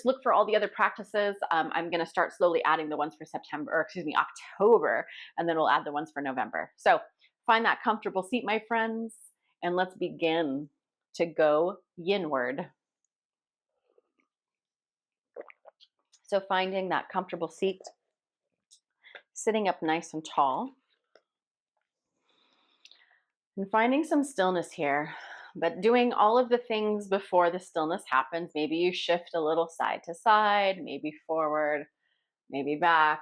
just look for all the other practices. I'm going to start slowly adding the ones for October, and then we'll add the ones for November. So find that comfortable seat, my friends, and let's begin to go yinward. So finding that comfortable seat, sitting up nice and tall, and finding some stillness here, but doing all of the things before the stillness happens. Maybe you shift a little side to side, maybe forward, maybe back,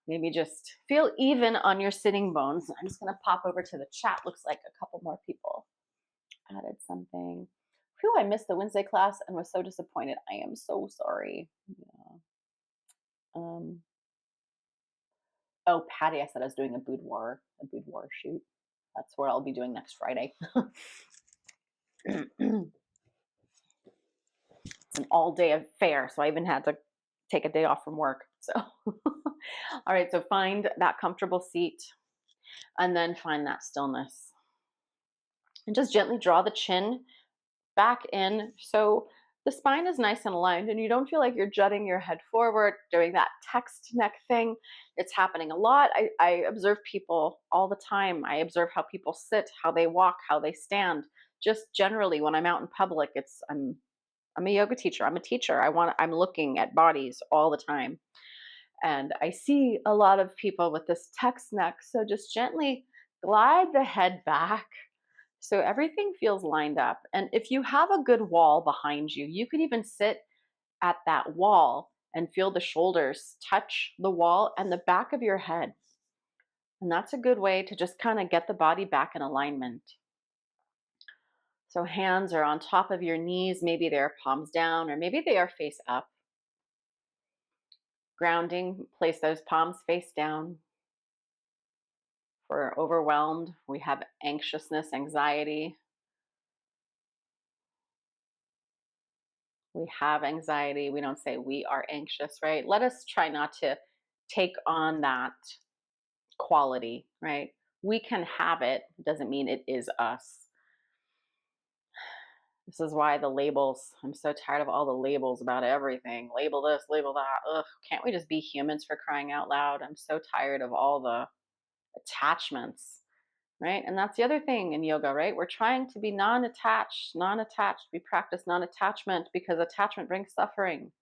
maybe just feel even on your sitting bones. I'm just going to pop over to the chat. Looks like a couple more people added something. Phew, I missed the Wednesday class and was so disappointed. I am so sorry. Yeah. Oh, Patty, I said I was doing a boudoir shoot. That's what I'll be doing next Friday. It's an all-day affair, so I even had to take a day off from work. So, all right, so find that comfortable seat and then find that stillness. And just gently draw the chin back in so the spine is nice and aligned and you don't feel like you're jutting your head forward, doing that text neck thing. It's happening a lot. I observe people all the time. I observe how people sit, how they walk, how they stand. Just generally when I'm out in public, I'm a yoga teacher. I'm a teacher. I'm looking at bodies all the time. And I see a lot of people with this text neck. So just gently glide the head back so everything feels lined up. And if you have a good wall behind you, you could even sit at that wall and feel the shoulders touch the wall and the back of your head. And that's a good way to just kind of get the body back in alignment. So hands are on top of your knees. Maybe they're palms down, or maybe they are face up. Grounding, place those palms face down. If we're overwhelmed, we have anxiousness, anxiety. We have anxiety. We don't say we are anxious, right? Let us try not to take on that quality, right? We can have it. It doesn't mean it is us. This is why the labels, I'm so tired of all the labels about everything. Label this, label that. Ugh, can't we just be humans, for crying out loud? I'm so tired of all the attachments, right? And that's the other thing in yoga, right? We're trying to be non-attached. We practice non-attachment because attachment brings suffering.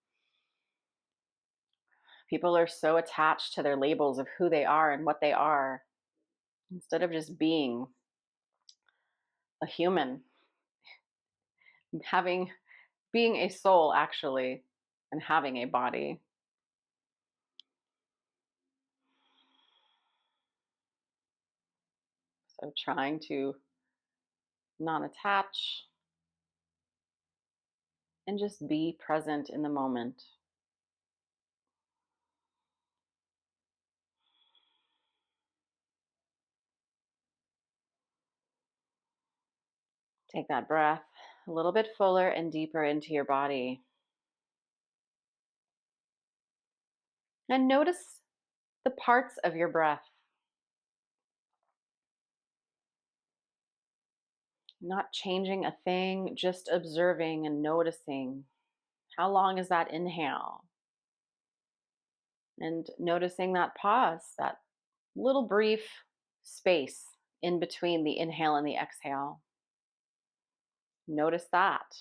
People are so attached to their labels of who they are and what they are, instead of just being a human, being a soul actually, and having a body. So trying to non-attach and just be present in the moment. Take that breath a little bit fuller and deeper into your body. And notice the parts of your breath. Not changing a thing, just observing and noticing. How long is that inhale? And noticing that pause, that little brief space in between the inhale and the exhale. Notice that.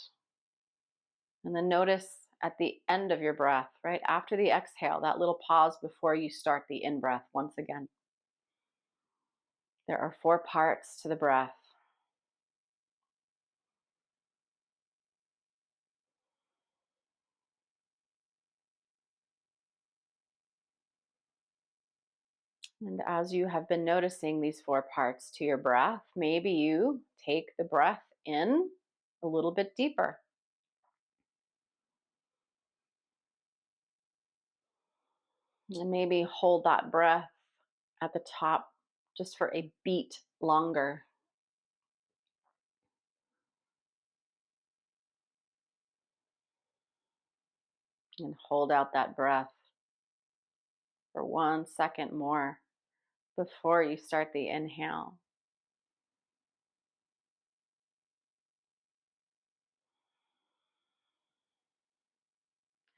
And then notice at the end of your breath, right after the exhale, that little pause before you start the in-breath once again. There are 4 parts to the breath. And as you have been noticing these 4 parts to your breath, maybe you take the breath in a little bit deeper. And maybe hold that breath at the top just for a beat longer. And hold out that breath for 1 second more before you start the inhale.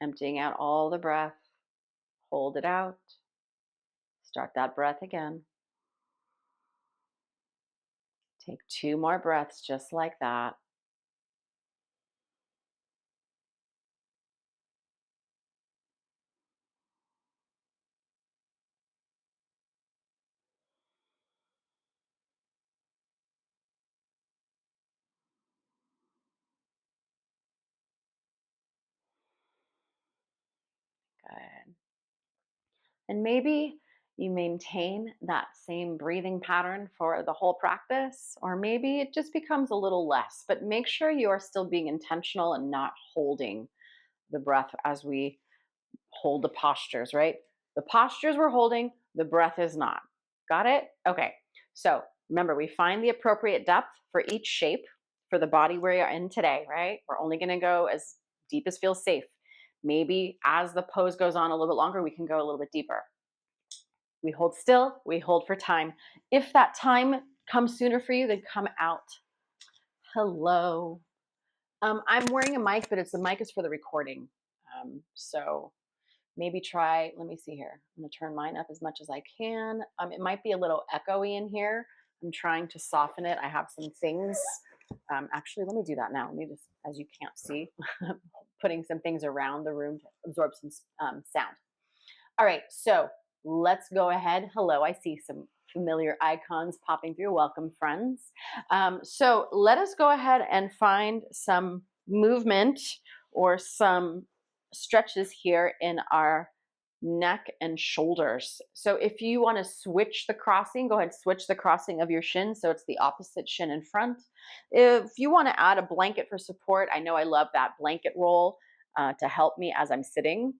Emptying out all the breath. Hold it out. Start that breath again. Take 2 more breaths just like that. Good. And maybe you maintain that same breathing pattern for the whole practice, or maybe it just becomes a little less, but make sure you are still being intentional and not holding the breath as we hold the postures, right? The postures we're holding, the breath is not. Got it? Okay. So remember, we find the appropriate depth for each shape for the body we are in today, right? We're only going to go as deep as feels safe. Maybe as the pose goes on a little bit longer, we can go a little bit deeper. We hold still, we hold for time. If that time comes sooner for you, then come out. Hello. I'm wearing a mic, but the mic is for the recording. So maybe try, let me see here. I'm gonna turn mine up as much as I can. It might be a little echoey in here. I'm trying to soften it. I have some things. Actually, let me do that now. Let me just, as you can't see, putting some things around the room to absorb some sound. All right, so let's go ahead. Hello, I see some familiar icons popping through. Welcome, friends. So let us go ahead and find some movement or some stretches here in our neck and shoulders. So if you want to switch the crossing, go ahead, switch the crossing of your shin so it's the opposite shin in front. If you want to add a blanket for support, I know I love that blanket roll to help me as I'm sitting.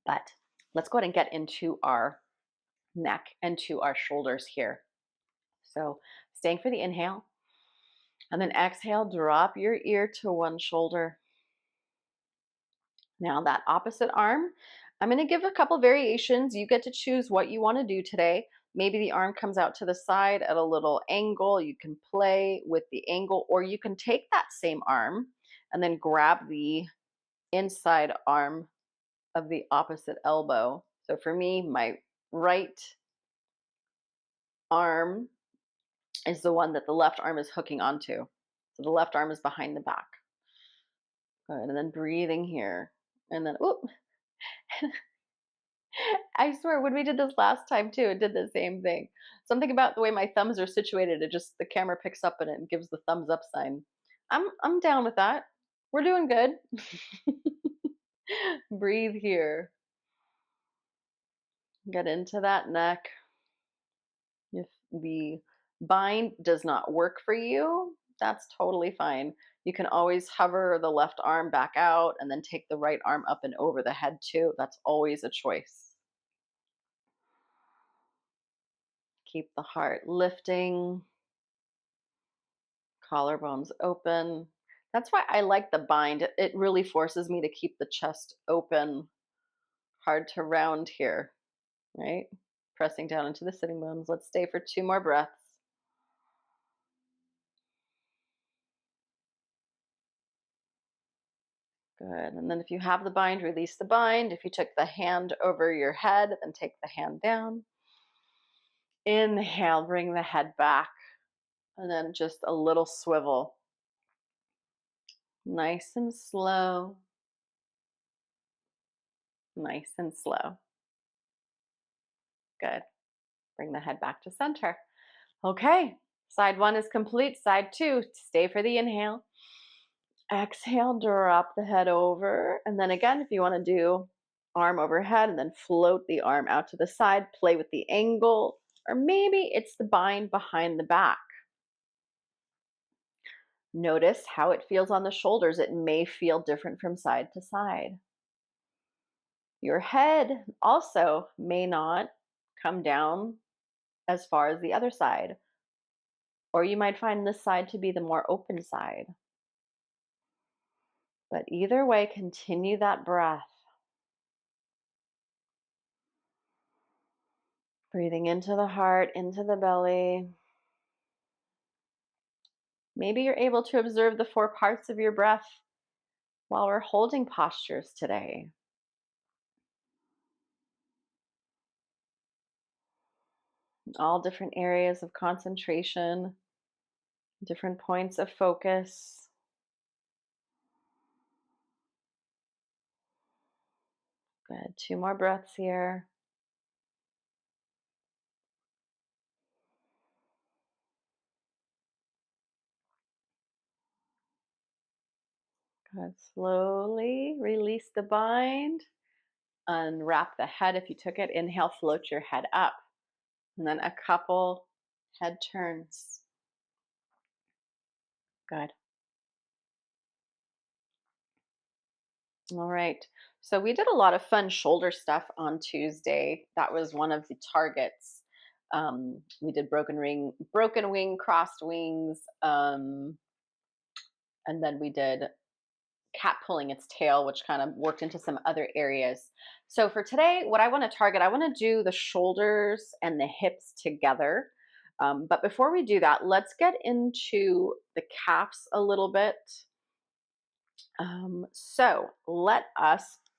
But let's go ahead and get into our neck and to our shoulders here. So staying for the inhale, and then exhale, drop your ear to one shoulder. Now that opposite arm, I'm going to give a couple variations. You get to choose what you want to do today. Maybe the arm comes out to the side at a little angle. You can play with the angle, or you can take that same arm and then grab the inside arm of the opposite elbow. So for me, my right arm is the one that the left arm is hooking onto. So the left arm is behind the back. Good. And then breathing here. And then, oop. I swear, when we did this last time too, it did the same thing. Something about the way my thumbs are situated, it just, the camera picks up and it gives the thumbs up sign. I'm down with that. We're doing good. Breathe here. Get into that neck. If the bind does not work for you, that's totally fine. You can always hover the left arm back out and then take the right arm up and over the head too. That's always a choice. Keep the heart lifting, collarbones open. That's why I like the bind. It really forces me to keep the chest open. Hard to round here, right? Pressing down into the sitting bones. Let's stay for 2 more breaths. Good. And then if you have the bind, release the bind. If you took the hand over your head, then take the hand down. Inhale, bring the head back. And then just a little swivel. Nice and slow. Nice and slow. Good. Bring the head back to center. Okay. Side 1 is complete. Side 2, stay for the inhale. Exhale, drop the head over. And then again, if you want to do arm overhead and then float the arm out to the side, play with the angle, or maybe it's the bind behind the back. Notice how it feels on the shoulders. It may feel different from side to side. Your head also may not come down as far as the other side, or you might find this side to be the more open side. But either way, continue that breath. Breathing into the heart, into the belly. Maybe you're able to observe the 4 parts of your breath while we're holding postures today, all different areas of concentration, different points of focus. Good. 2 more breaths here. Good. Slowly release the bind. Unwrap the head if you took it. Inhale, float your head up. And then a couple head turns. Good. All right. So we did a lot of fun shoulder stuff on Tuesday. That was one of the targets. We did broken wing, crossed wings, and then we did cat pulling its tail, which kind of worked into some other areas. So for today, what I want to target, I want to do the shoulders and the hips together. But before we do that, let's get into the calves a little bit. We're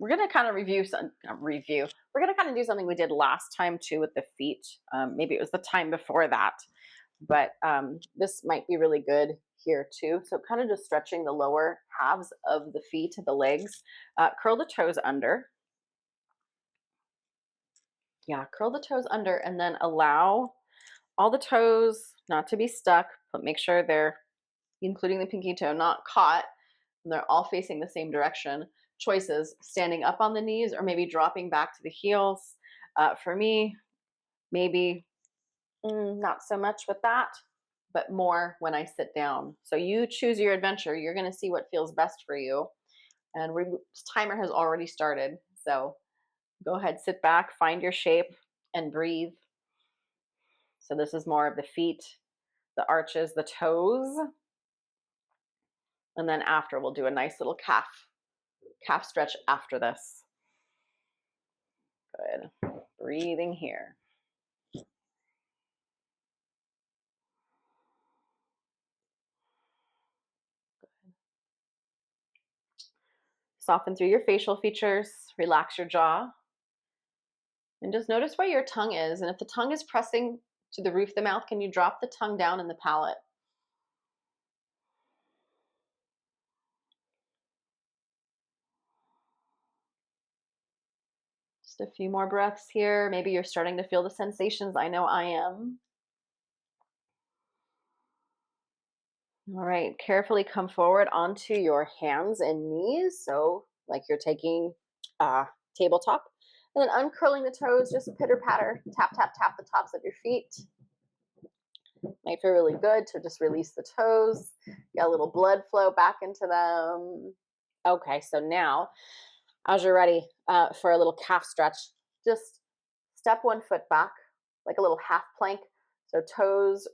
going to kind of We're going to kind of do something we did last time too with the feet. Maybe it was the time before that, but this might be really good here too. So kind of just stretching the lower halves of the feet, the legs. Curl the toes under. Yeah, curl the toes under and then allow all the toes not to be stuck, but make sure they're, including the pinky toe, not caught. And they're all facing the same direction. Choices: standing up on the knees or maybe dropping back to the heels. For me, maybe not so much with that, but more when I sit down. So you choose your adventure. You're going to see what feels best for you. And timer has already started. So go ahead, sit back, find your shape, and breathe. So this is more of the feet, the arches, the toes. And then after, we'll do a nice little calf stretch after this. Good. Breathing here. Soften through your facial features, relax your jaw, and just notice where your tongue is. And if the tongue is pressing to the roof of the mouth, can you drop the tongue down in the palate? Just a few more breaths here. Maybe you're starting to feel the sensations. I know I am. All right, carefully come forward onto your hands and knees. So like you're taking tabletop. And then uncurling the toes, just pitter patter, tap, tap, tap the tops of your feet. Might feel really good to just release the toes, get a little blood flow back into them. Okay, so now as you're ready for a little calf stretch, just step one foot back, like a little half plank. So toes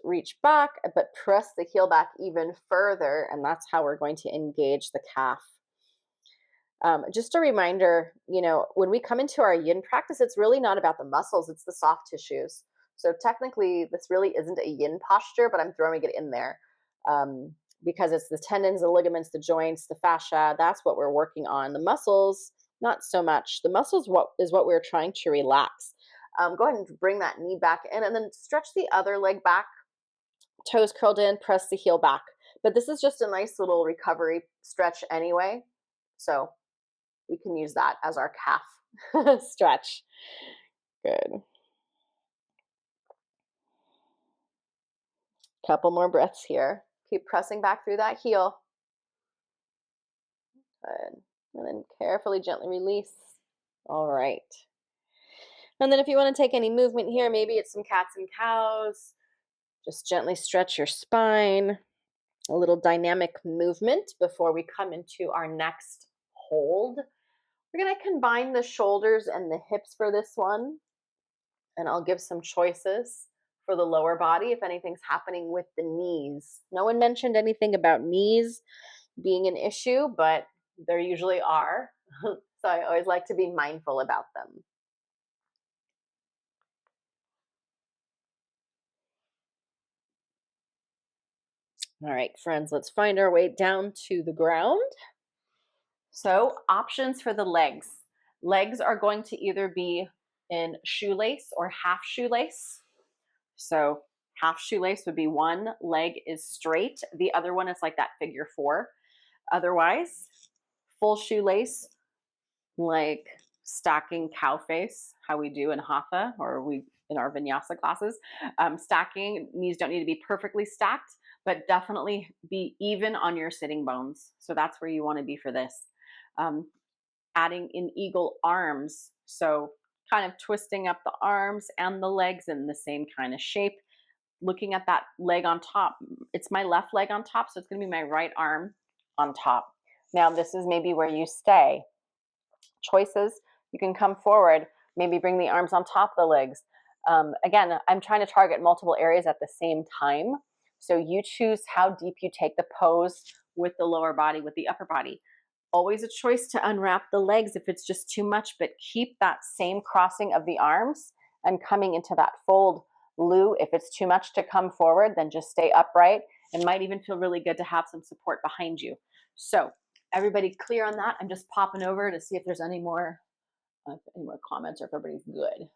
reach back, but press the heel back even further, and that's how we're going to engage the calf. Just a reminder, when we come into our yin practice, it's really not about the muscles, it's the soft tissues. So technically, this really isn't a yin posture, but I'm throwing it in there because it's the tendons, the ligaments, the joints, the fascia. That's what we're working on. The muscles, not so much. The muscles is what we're trying to relax. Go ahead and bring that knee back in and then stretch the other leg back. Toes curled in, press the heel back. But this is just a nice little recovery stretch anyway. So we can use that as our calf stretch. Good. Couple more breaths here. Keep pressing back through that heel. Good. And then carefully, gently release. All right. And then if you want to take any movement here, maybe it's some cats and cows. Just gently stretch your spine. A little dynamic movement before we come into our next hold. We're going to combine the shoulders and the hips for this one. And I'll give some choices for the lower body if anything's happening with the knees. No one mentioned anything about knees being an issue, but there usually are. So I always like to be mindful about them. All right, friends, let's find our way down to the ground. So options for the legs. Legs are going to either be in shoelace or half shoelace. So half shoelace would be one leg is straight, the other one is like that figure four. Otherwise, full shoelace, like stacking cow face, how we do in hatha or we in our vinyasa classes. Stacking, knees don't need to be perfectly stacked, but definitely be even on your sitting bones. So that's where you want to be for this. Um, Adding in eagle arms, so kind of twisting up the arms and the legs in the same kind of shape. Looking at that leg on top, it's my left leg on top, so it's going to be my right arm on top. Now, this is maybe where you stay. Choices, you can come forward, maybe bring the arms on top of the legs. Again, I'm trying to target multiple areas at the same time. So you choose how deep you take the pose with the lower body, with the upper body. Always a choice to unwrap the legs if it's just too much, but keep that same crossing of the arms and coming into that fold. Lou, if it's too much to come forward, then just stay upright. It might even feel really good to have some support behind you. So everybody clear on that? I'm just popping over to see if there's any more comments or if everybody's good.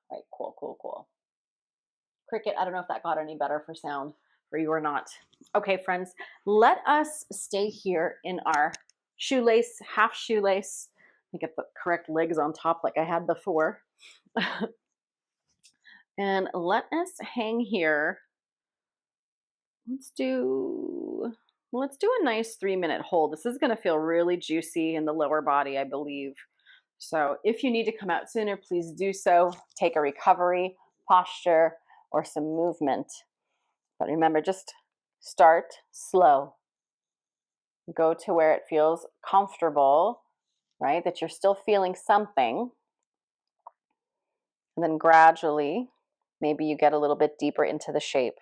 All right, cool, cool, cool. Cricket, I don't know if that got any better for sound for you or not. Okay, friends, let us stay here in our shoelace, half shoelace. I get the correct legs on top like I had before. And let us hang here. Let's do a nice 3-minute hold. This is going to feel really juicy in the lower body, I believe. So if you need to come out sooner, please do so. Take a recovery posture or some movement. But remember, just start slow. Go to where it feels comfortable, right? That you're still feeling something. And then gradually, maybe you get a little bit deeper into the shape.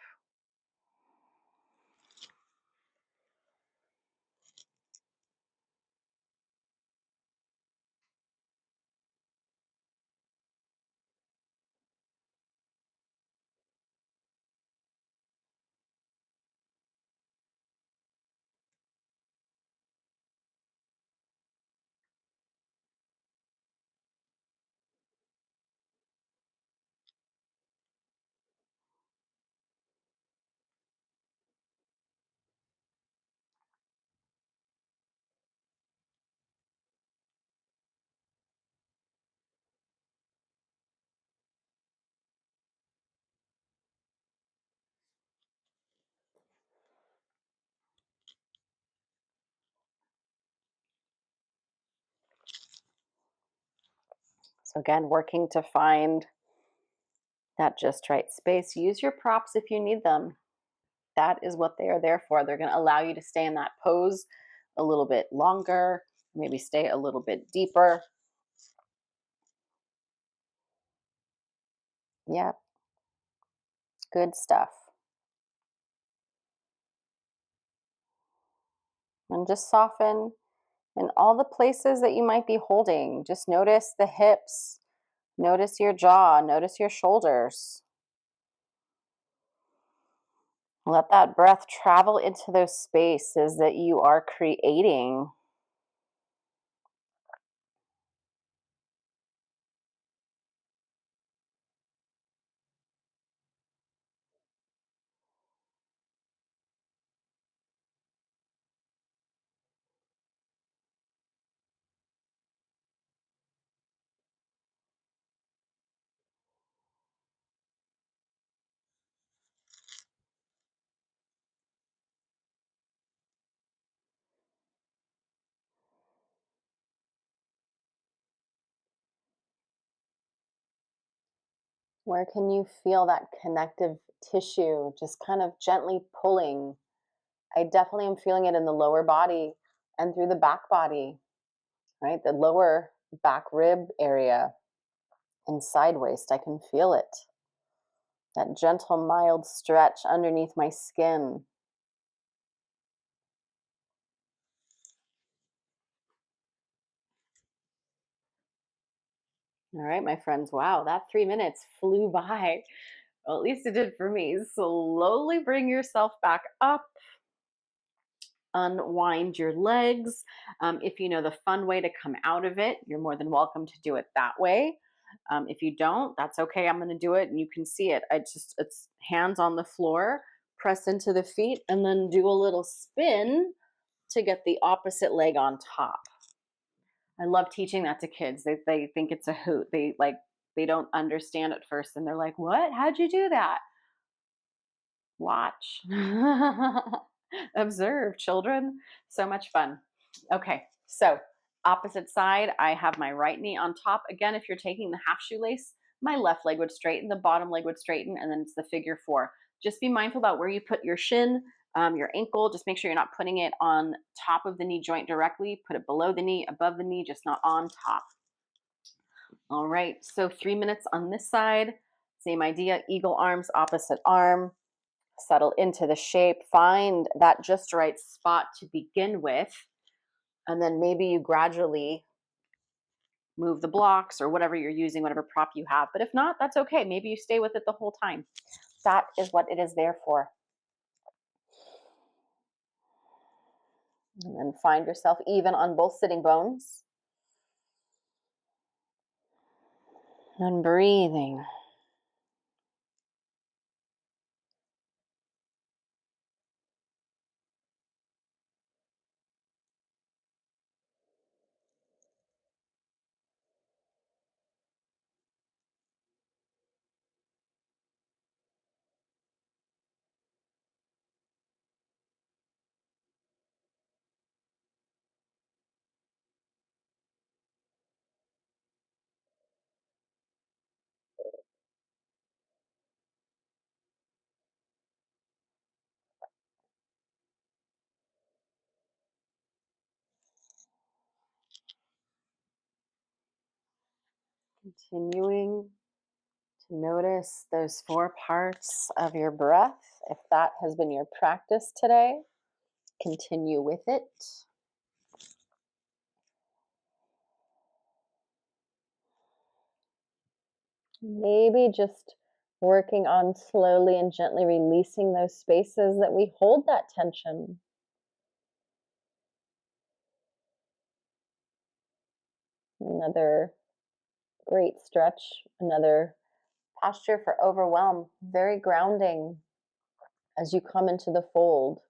So again, working to find that just right space. Use your props if you need them. That is what they are there for. They're going to allow you to stay in that pose a little bit longer, maybe stay a little bit deeper. Yep, good stuff. And just soften in all the places that you might be holding. Just notice the hips, notice your jaw, notice your shoulders. Let that breath travel into those spaces that you are creating. Where can you feel that connective tissue just kind of gently pulling? I definitely am feeling it in the lower body and through the back body, right? The lower back rib area and side waist. I can feel it. That gentle, mild stretch underneath my skin. All right, my friends. Wow, that 3 minutes flew by. Well, at least it did for me. Slowly bring yourself back up. unwind your legs. If you know the fun way to come out of it, you're more than welcome to do it that way. If you don't, that's okay. I'm going to do it and you can see it. It's hands on the floor, press into the feet, and then do a little spin to get the opposite leg on top. I love teaching that to kids. They think it's a hoot. They don't understand at first and they're like, "What? How'd you do that?" Watch. Observe, children. So much fun. Okay, so opposite side, I have my right knee on top. Again, if you're taking the half shoelace, my left leg would straighten, the bottom leg would straighten, and then it's the figure four. Just be mindful about where you put your shin, your ankle. Just make sure you're not putting it on top of the knee joint directly. Put it below the knee, above the knee, just not on top. All right, so 3 minutes on this side. Same idea, eagle arms, opposite arm. Settle into the shape, find that just right spot to begin with, and then maybe you gradually move the blocks or whatever you're using, whatever prop you have. But if not, that's okay. Maybe you stay with it the whole time. That is what it is there for. And then find yourself even on both sitting bones. And breathing. Continuing to notice those 4 parts of your breath. If that has been your practice today, continue with it. Maybe just working on slowly and gently releasing those spaces that we hold that tension. Another great stretch, another posture for overwhelm, very grounding as you come into the fold.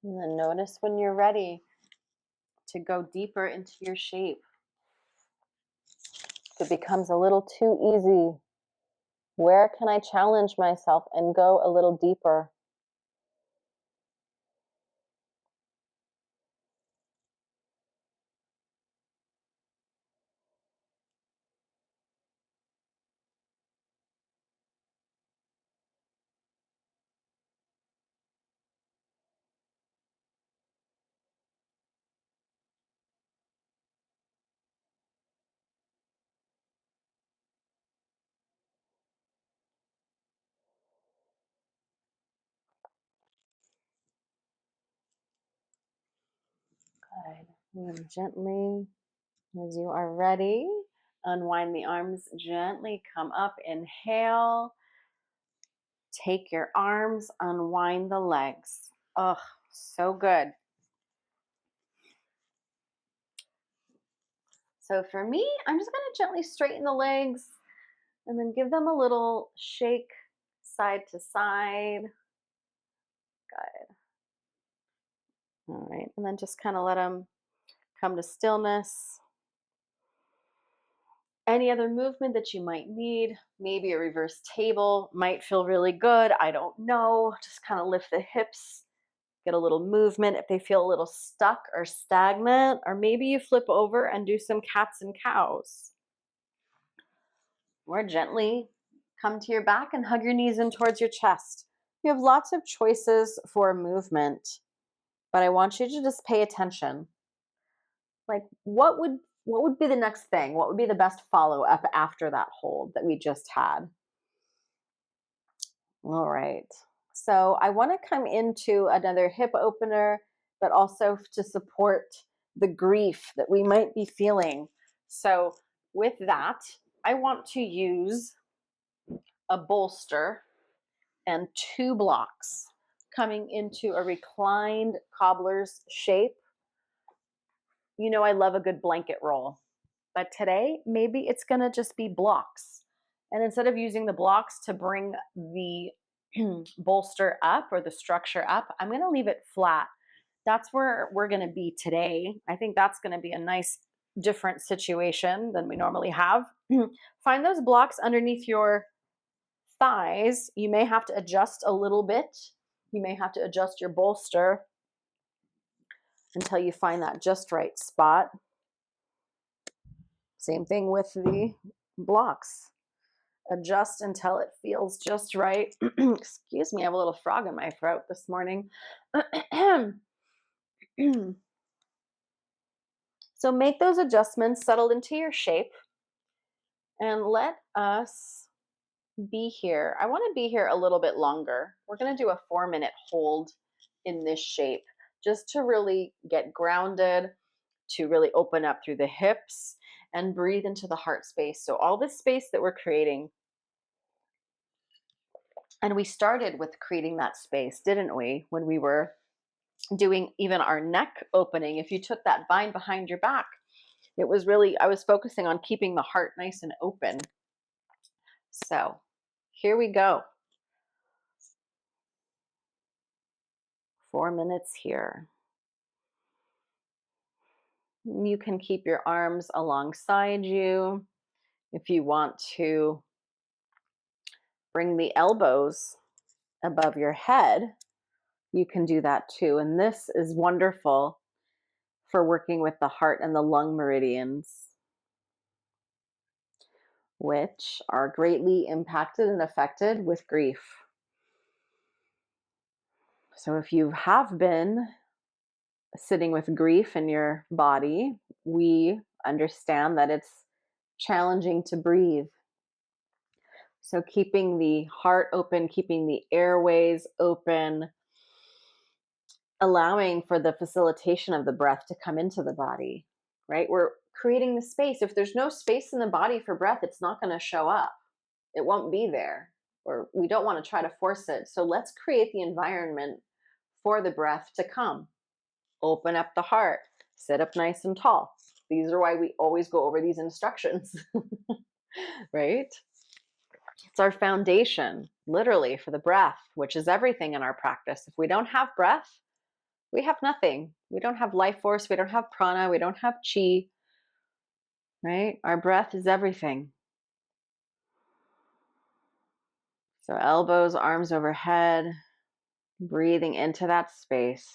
And then notice when you're ready to go deeper into your shape. If it becomes a little too easy, where can I challenge myself and go a little deeper? Good. And gently, as you are ready, unwind the arms gently, come up, inhale. Take your arms, unwind the legs. Oh, so good. So for me, I'm just going to gently straighten the legs and then give them a little shake side to side. Good. All right. And then just kind of let them come to stillness. Any other movement that you might need, maybe a reverse table might feel really good. I don't know. Just kind of lift the hips, get a little movement if they feel a little stuck or stagnant, or maybe you flip over and do some cats and cows. More gently Come to your back and hug your knees in towards your chest. You have lots of choices for movement, but I want you to just pay attention. Like what would be the next thing? What would be the best follow up after that hold that we just had? All right. So I want to come into another hip opener, but also to support the grief that we might be feeling. So with that, I want to use a bolster and two blocks coming into a reclined cobbler's shape. You know, I love a good blanket roll, but today maybe it's going to just be blocks. And instead of using the blocks to bring the bolster up or the structure up, I'm going to leave it flat. That's where we're going to be today. I think that's going to be a nice different situation than we normally have. Find those blocks underneath your thighs. You may have to adjust a little bit. You may have to adjust your bolster until you find that just right spot. Same thing with the blocks. Adjust until it feels just right. Excuse me, I have a little frog in my throat this morning. So make those adjustments, settle into your shape, and let us be here. I want to be here a little bit longer. We're going to do a 4-minute hold in this shape just to really get grounded, to really open up through the hips and breathe into the heart space. So all this space that we're creating, and we started with creating that space, didn't we? When we were doing even our neck opening, if you took that vine behind your back, it was really, I was focusing on keeping the heart nice and open. So here we go. 4 minutes here. You can keep your arms alongside you. If you want to bring the elbows above your head, you can do that too. And this is wonderful for working with the heart and the lung meridians, which are greatly impacted and affected with grief. So if you have been sitting with grief in your body, we understand that it's challenging to breathe. So keeping the heart open, keeping the airways open, allowing for the facilitation of the breath to come into the body, right? We're creating the space. If there's no space in the body for breath, it's not going to show up. It won't be there, or we don't want to try to force it. So let's create the environment for the breath to come. Open up the heart, sit up nice and tall. These are why we always go over these instructions, right? It's our foundation, literally, for the breath, which is everything in our practice. If we don't have breath, we have nothing. We don't have life force. We don't have prana. We don't have chi, right? Our breath is everything. So elbows, arms overhead, breathing into that space.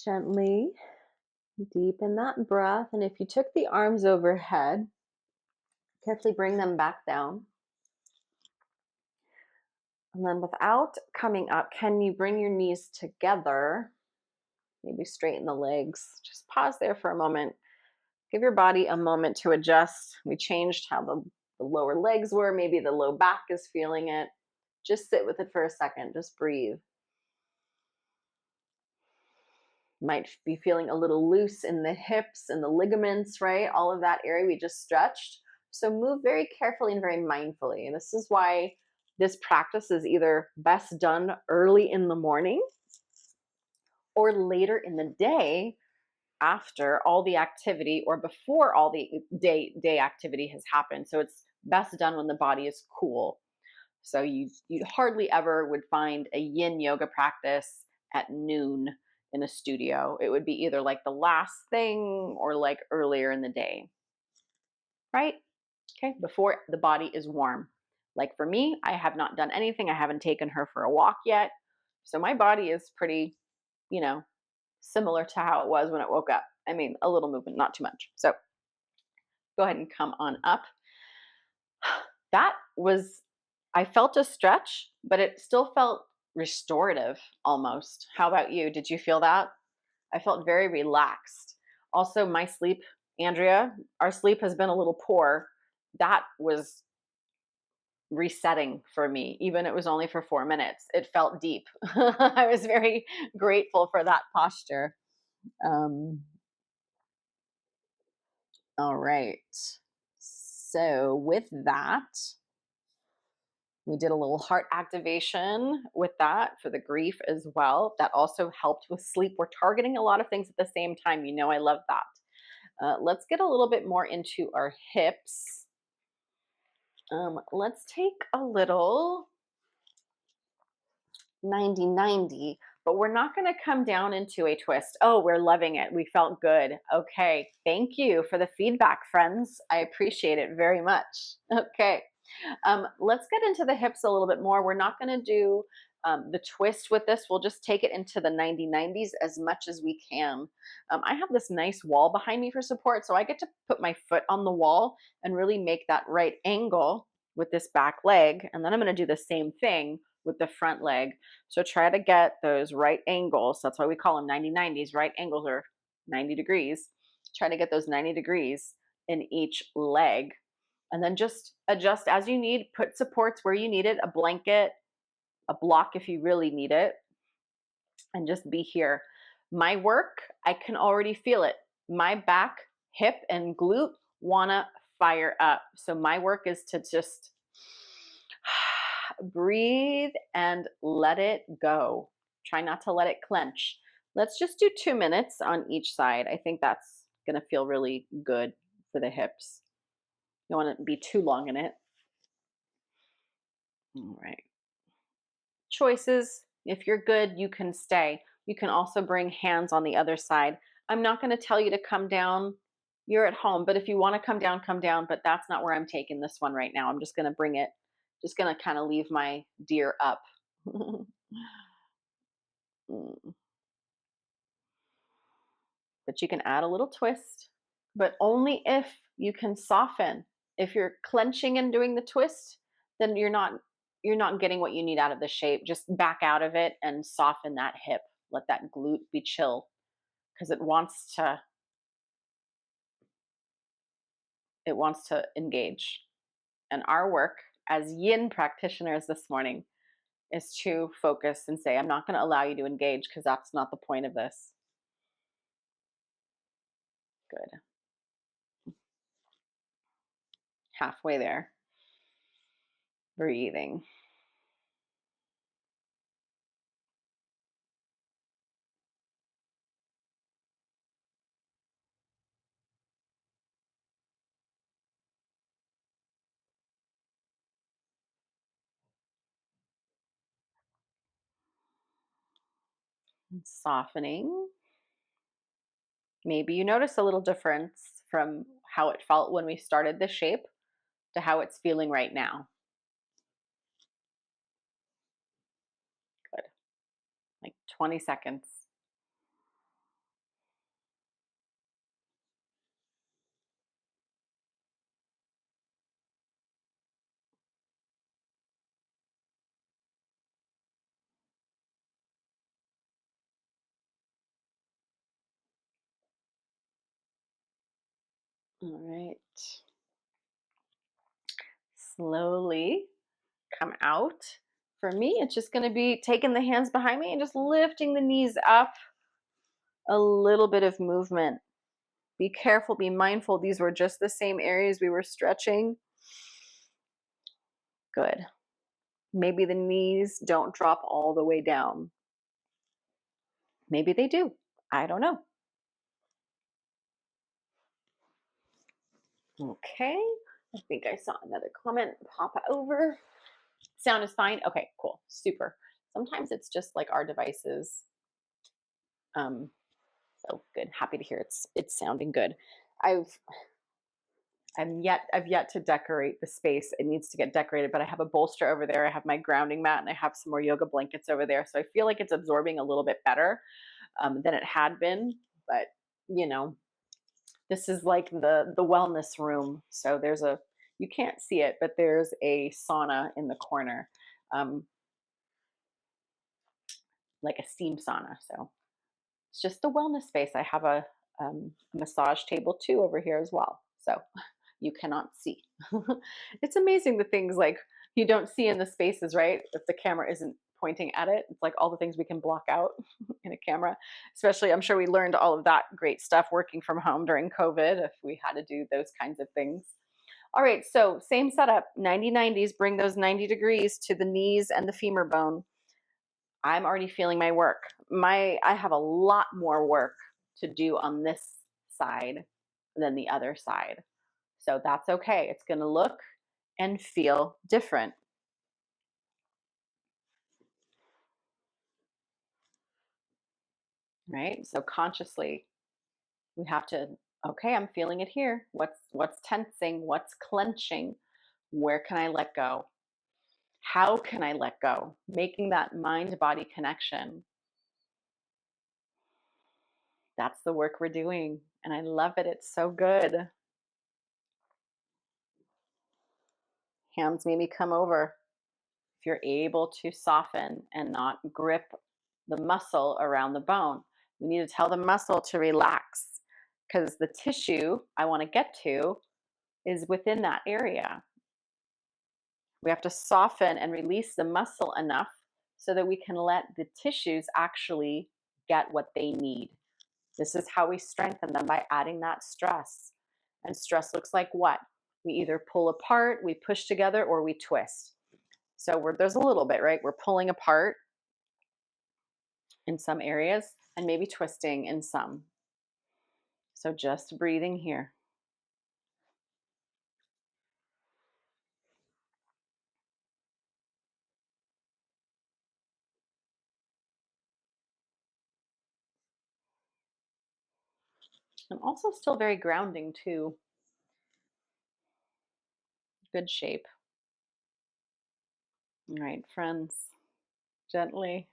Gently deepen that breath. And if you took the arms overhead, carefully bring them back down. And then without coming up, can you bring your knees together? Maybe straighten the legs. Just pause there for a moment. Give your body a moment to adjust. We changed how the lower legs were. Maybe the low back is feeling it. Just sit with it for a second. Just breathe. Might be feeling a little loose in the hips and the ligaments, right? All of that area we just stretched. So move very carefully and very mindfully. And this is why this practice is either best done early in the morning or later in the day after all the activity or before all the day activity has happened. So it's best done when the body is cool. So you hardly ever would find a yin yoga practice at noon in a studio. It would be either like the last thing or like earlier in the day. Right? Okay, before the body is warm. Like for me, I have not done anything. I haven't taken her for a walk yet. So my body is pretty, you know, similar to how it was when it woke up. I mean, a little movement, not too much. So go ahead and come on up. That was, I felt a stretch, but it still felt restorative almost. How about you? Did you feel that? I felt very relaxed. Also, my sleep, Andrea, our sleep has been a little poor. That was resetting for me, even it was only for 4 minutes. It felt deep. I was very grateful for that posture. All right. So, with that, we did a little heart activation with that for the grief as well. That also helped with sleep. We're targeting a lot of things at the same time. You know, I love that. Let's get a little bit more into our hips. Let's take a little 90-90, but we're not going to come down into a twist. Oh, we're loving it. We felt good. Okay. Thank you for the feedback, friends. I appreciate it very much. Okay. Let's get into the hips a little bit more. We're not going to do the twist with this. We'll just take it into the 90-90s as much as we can. I have this nice wall behind me for support, so I get to put my foot on the wall and really make that right angle with this back leg. And then I'm going to do the same thing with the front leg. So try to get those right angles. That's why we call them 90-90s. Right angles are 90 degrees. Try to get those 90 degrees in each leg. And then just adjust as you need. Put supports where you need it, a blanket, a block if you really need it, and just be here. My work, I can already feel it. My back, hip, and glute wanna fire up. So my work is to just breathe and let it go. Try not to let it clench. Let's just do 2 minutes on each side. I think that's gonna feel really good for the hips. You don't want to be too long in it. All right. Choices. If you're good, you can stay. You can also bring hands on the other side. I'm not going to tell you to come down. You're at home, but if you want to come down, but that's not where I'm taking this one right now. I'm just going to bring it, just going to kind of leave my deer up. But you can add a little twist, but only if you can soften. If you're clenching and doing the twist, then you're not getting what you need out of the shape. Just back out of it and soften that hip. Let that glute be chill because it wants to engage. And our work as yin practitioners this morning is to focus and say, I'm not going to allow you to engage because that's not the point of this. Good. Halfway there. Breathing. Softening. Maybe you notice a little difference from how it felt when we started the shape to how it's feeling right now. Good. Like 20 seconds. All right. Slowly come out. For me, it's just going to be taking the hands behind me and just lifting the knees up. A little bit of movement. Be careful, be mindful. These were just the same areas we were stretching. Good. Maybe the knees don't drop all the way down. Maybe they do. I don't know. Okay. I think I saw another comment pop over. Sound is fine. Okay, cool. Super. Sometimes it's just like our devices. So good. Happy to hear it's sounding good. I've yet to decorate the space. It needs to get decorated, but I have a bolster over there. I have my grounding mat and I have some more yoga blankets over there. So I feel like it's absorbing a little bit better than it had been. But you know, this is like the wellness room. So you can't see it, but there's a sauna in the corner, like a steam sauna. So it's just the wellness space. I have a massage table too over here as well. So you cannot see. It's amazing the things like you don't see in the spaces, right? If the camera isn't pointing at it, it's like all the things we can block out in a camera. Especially, I'm sure we learned all of that great stuff working from home during COVID if we had to do those kinds of things. All right, so same setup, 90-90s, bring those 90 degrees to the knees and the femur bone. I'm already feeling my work. I have a lot more work to do on this side than the other side. So that's okay. It's going to look and feel different. Right? So consciously, we have to, okay, I'm feeling it here. What's tensing? What's clenching? Where can I let go? How can I let go? Making that mind-body connection. That's the work we're doing. And I love it. It's so good. Hands maybe come over. If you're able to soften and not grip the muscle around the bone, we need to tell the muscle to relax because the tissue I want to get to is within that area. We have to soften and release the muscle enough so that we can let the tissues actually get what they need. This is how we strengthen them, by adding that stress. And stress looks like what? We either pull apart, we push together, or we twist. So there's a little bit, right? We're pulling apart in some areas and maybe twisting in some. So just breathing here. And also still very grounding too. Good shape. All right, friends, gently.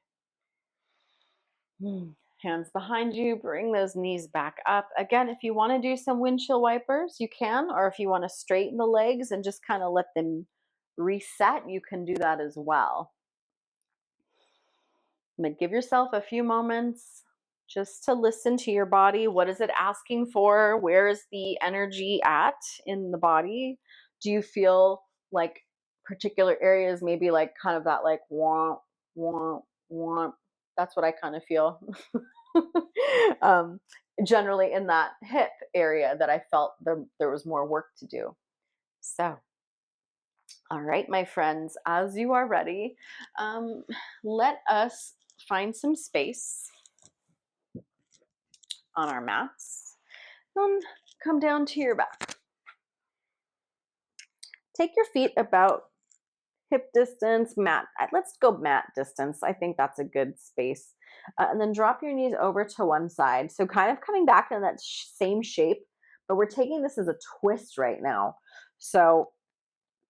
Hands behind you, bring those knees back up. Again, if you want to do some windshield wipers, you can, or if you want to straighten the legs and just kind of let them reset, you can do that as well. But give yourself a few moments just to listen to your body. What is it asking for? Where is the energy at in the body? Do you feel like particular areas, maybe like kind of that like womp, womp, womp? That's what I kind of feel. Generally in that hip area that I felt there was more work to do. So, all right, my friends, as you are ready, let us find some space on our mats and come down to your back. Take your feet about hip distance, mat. Let's go mat distance. I think that's a good space. And then drop your knees over to one side. So kind of coming back in that same shape, but we're taking this as a twist right now. So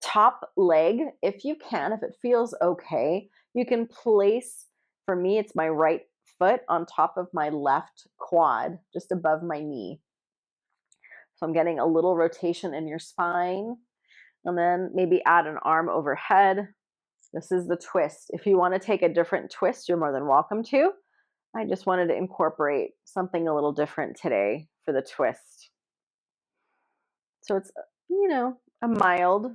top leg, if you can, if it feels okay, you can place, for me, it's my right foot on top of my left quad, just above my knee. So I'm getting a little rotation in your spine. And then maybe add an arm overhead. This is the twist. If you want to take a different twist, you're more than welcome to. I just wanted to incorporate something a little different today for the twist. So it's, a mild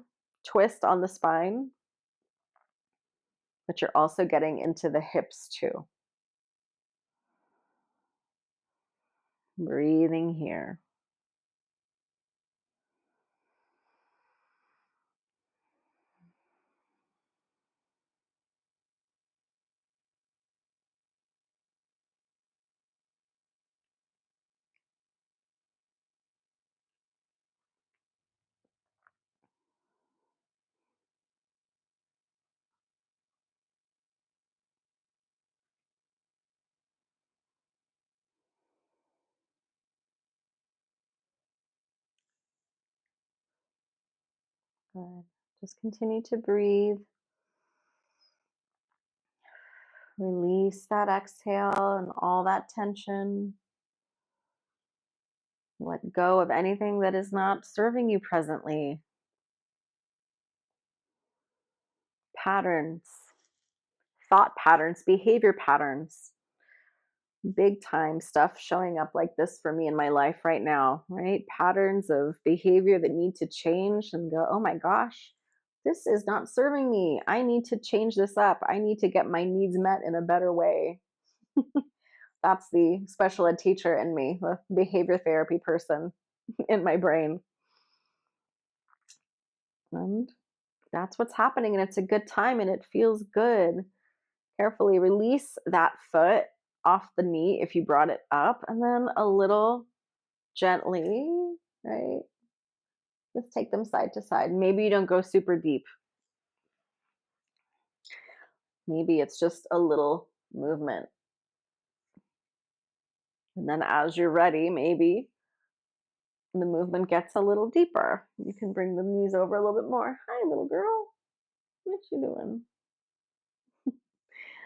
twist on the spine, but you're also getting into the hips too. Breathing here. Good. Just continue to breathe. Release that exhale and all that tension. Let go of anything that is not serving you presently. Patterns, thought patterns, behavior patterns, big time stuff showing up like this for me in my life right now, right? Patterns of behavior that need to change and go, oh my gosh, this is not serving me. I need to change this up. I need to get my needs met in a better way. That's the special ed teacher in me, the behavior therapy person in my brain. And that's what's happening. And it's a good time and it feels good. Carefully release that foot off the knee if you brought it up, and then a little gently, right? Just take them side to side. Maybe you don't go super deep. Maybe it's just a little movement. And then as you're ready, maybe the movement gets a little deeper. You can bring the knees over a little bit more. Hi, little girl. What you doing?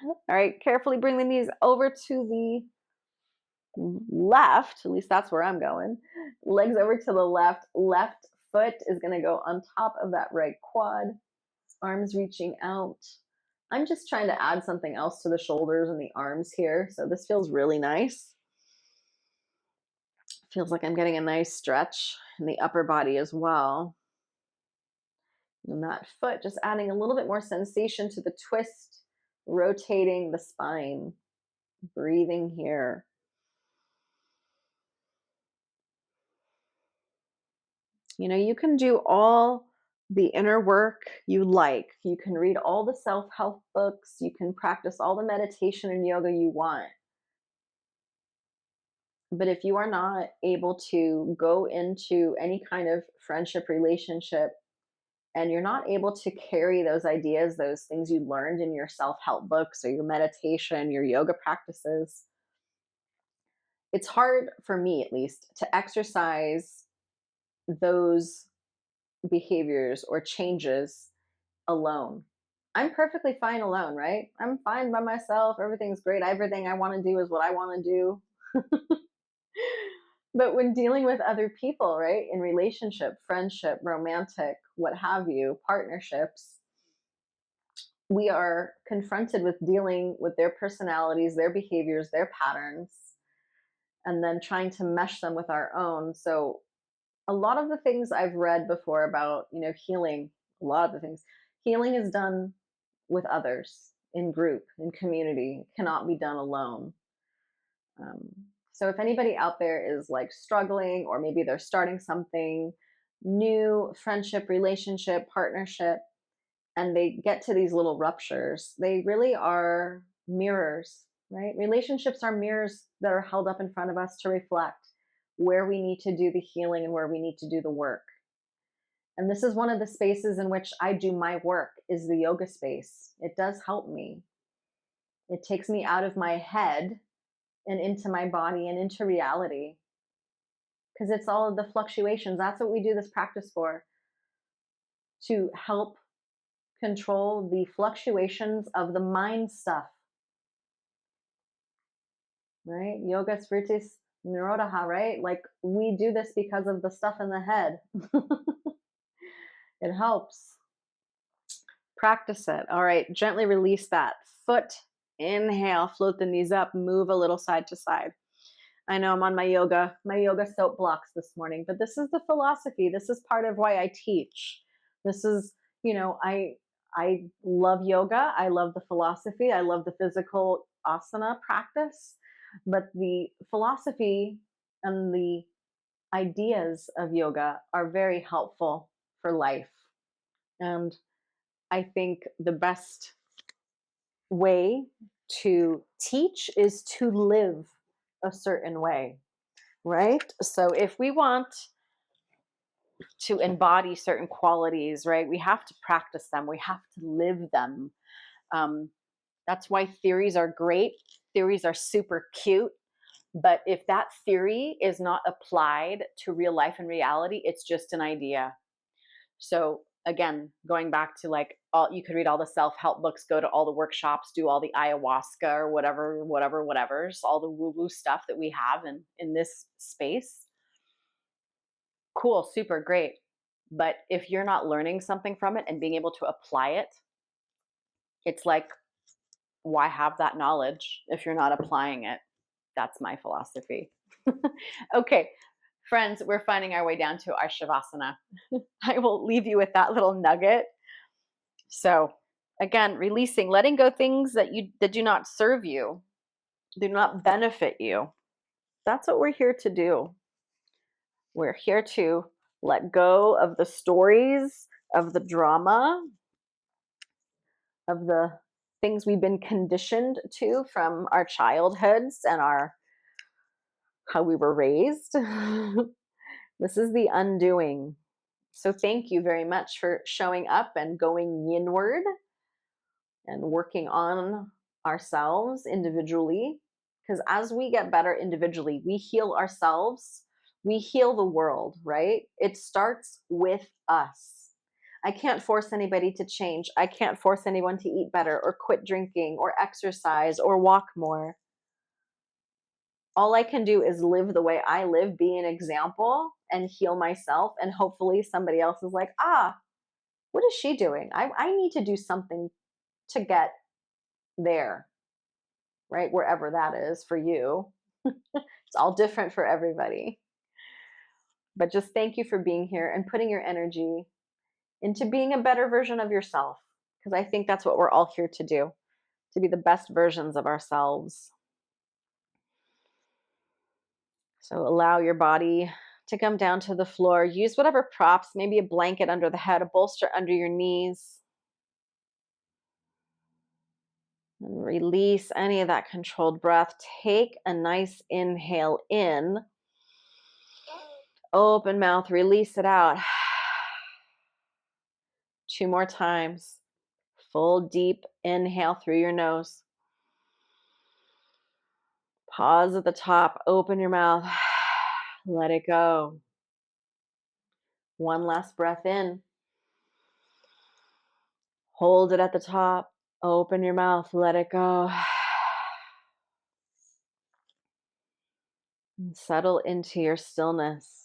All right, carefully bring the knees over to the left. At least that's where I'm going. Legs over to the left. Left foot is going to go on top of that right quad. Arms reaching out. I'm just trying to add something else to the shoulders and the arms here. So this feels really nice. Feels like I'm getting a nice stretch in the upper body as well. And that foot just adding a little bit more sensation to the twist, rotating the spine, breathing here. You can do all the inner work you like. You can read all the self-help books. You can practice all the meditation and yoga you want. But if you are not able to go into any kind of friendship relationship and you're not able to carry those ideas, those things you learned in your self-help books or your meditation, your yoga practices, it's hard for me at least to exercise those behaviors or changes alone. I'm perfectly fine alone, right? I'm fine by myself. Everything's great. Everything I want to do is what I want to do. But when dealing with other people, right, in relationship, friendship, romantic, what have you, partnerships, we are confronted with dealing with their personalities, their behaviors, their patterns, and then trying to mesh them with our own. So a lot of the things I've read before about, healing, a lot of the things, healing is done with others, in group, in community, it cannot be done alone. Um, so if anybody out there is like struggling, or maybe they're starting something new, friendship, relationship, partnership, and they get to these little ruptures, they really are mirrors, right? Relationships are mirrors that are held up in front of us to reflect where we need to do the healing and where we need to do the work. And this is one of the spaces in which I do my work, is the yoga space. It does help me. It takes me out of my head and into my body and into reality, because it's all of the fluctuations. That's what we do this practice for, to help control the fluctuations of the mind stuff, right? Yoga smritis nirodha, right? Like, we do this because of the stuff in the head. It helps. Practice it. All right, gently release that foot. Inhale, float the knees up, move a little side to side. I know I'm on my yoga soapbox this morning, but this is the philosophy. This is part of why I teach. This is, I love yoga. I love the philosophy. I love the physical asana practice, but the philosophy and the ideas of yoga are very helpful for life. And I think the best way to teach is to live a certain way, right? So if we want to embody certain qualities, right, we have to practice them, we have to live them. Um, that's why theories are great. Theories are super cute. But if that theory is not applied to real life and reality, it's just an idea. So again, going back to like all, you could read all the self-help books, go to all the workshops, do all the ayahuasca or whatever, so all the woo-woo stuff that we have in this space. Cool, super great. But if you're not learning something from it and being able to apply it, it's like, why have that knowledge if you're not applying it? That's my philosophy. Okay, friends, we're finding our way down to our Shavasana. I will leave you with that little nugget. So, again, releasing, letting go things that do not serve you, do not benefit you. That's what we're here to do. We're here to let go of the stories, of the drama, of the things we've been conditioned to from our childhoods and our how we were raised. This is the undoing. So thank you very much for showing up and going inward and working on ourselves individually. Because as we get better individually, we heal ourselves, we heal the world, right? It starts with us. I can't force anybody to change. I can't force anyone to eat better or quit drinking or exercise or walk more. All I can do is live the way I live, be an example, and heal myself. And hopefully somebody else is like, what is she doing? I need to do something to get there, right? Wherever that is for you. It's all different for everybody. But just thank you for being here and putting your energy into being a better version of yourself. Because I think that's what we're all here to do, to be the best versions of ourselves. So allow your body to come down to the floor. Use whatever props, maybe a blanket under the head, a bolster under your knees. And release any of that controlled breath. Take a nice inhale in. Open mouth, release it out. 2 more times. Full deep inhale through your nose. Pause at the top, open your mouth. Let it go. One last breath in. Hold it at the top. Open your mouth, let it go. And settle into your stillness.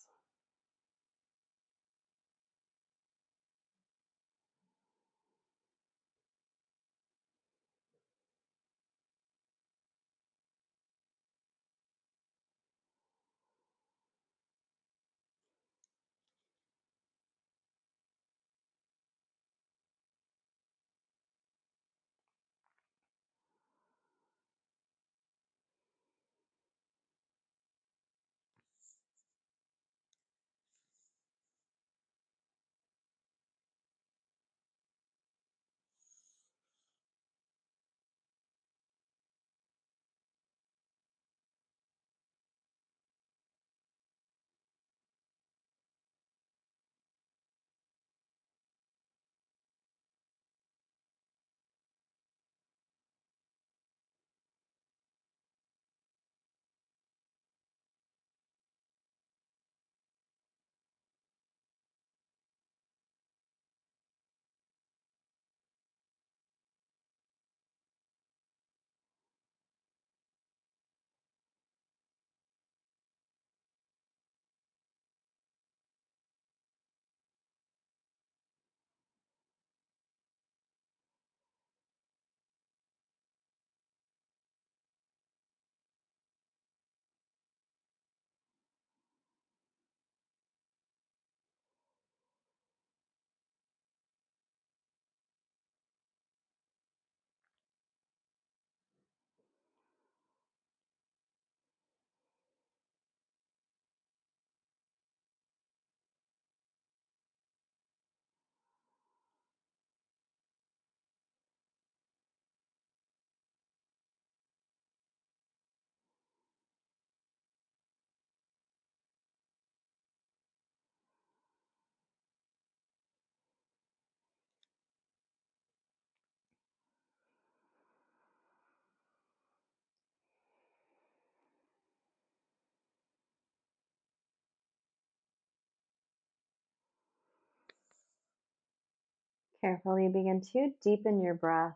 Carefully begin to deepen your breath.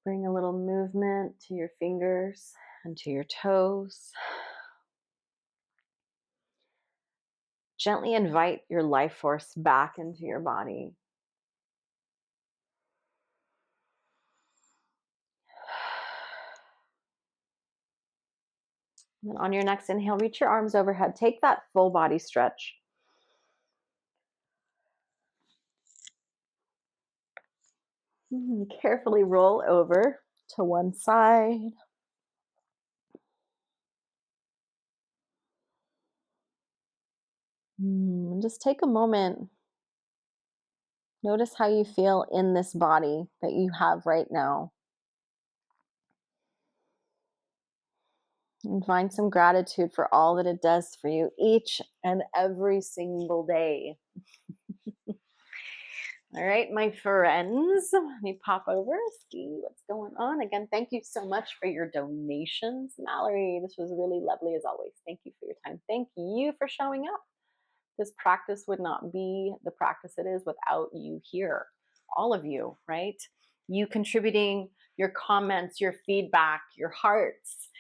Bring a little movement to your fingers and to your toes. Gently invite your life force back into your body. And then on your next inhale, reach your arms overhead. Take that full body stretch. Carefully roll over to one side. Just take a moment. Notice how you feel in this body that you have right now. And find some gratitude for all that it does for you each and every single day. All right, my friends, let me pop over, see what's going on. Again, thank you so much for your donations. Mallory, this was really lovely as always. Thank you for your time. Thank you for showing up. This practice would not be the practice it is without you here. All of you, right? You contributing your comments, your feedback, your hearts,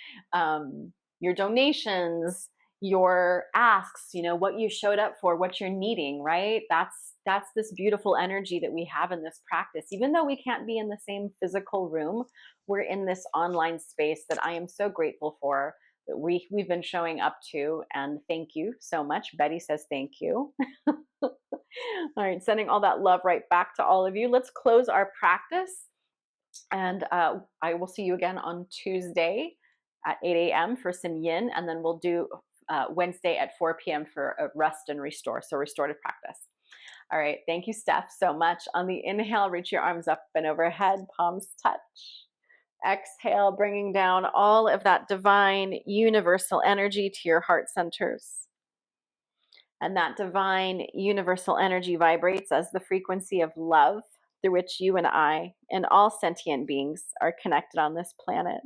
your donations, your asks, what you showed up for, what you're needing, right? That's this beautiful energy that we have in this practice. Even though we can't be in the same physical room, we're in this online space that I am so grateful for, that we've been showing up to, and thank you so much. Betty says thank you. All right, sending all that love right back to all of you. Let's close our practice, and I will see you again on Tuesday at 8 a.m. for some yin, and then we'll do Wednesday at 4 p.m. for a rest and restore, so restorative practice. All right, thank you, Steph, so much. On the inhale, reach your arms up and overhead, palms touch. Exhale, bringing down all of that divine universal energy to your heart centers. And that divine universal energy vibrates as the frequency of love through which you and I and all sentient beings are connected on this planet.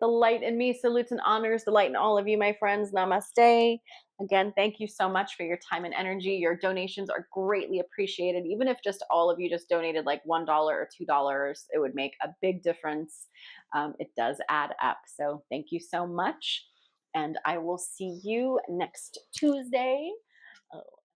The light in me salutes and honors the light in all of you, my friends. Namaste. Again, thank you so much for your time and energy. Your donations are greatly appreciated. Even if just all of you just donated like $1 or $2, it would make a big difference. It does add up. So thank you so much. And I will see you next Tuesday.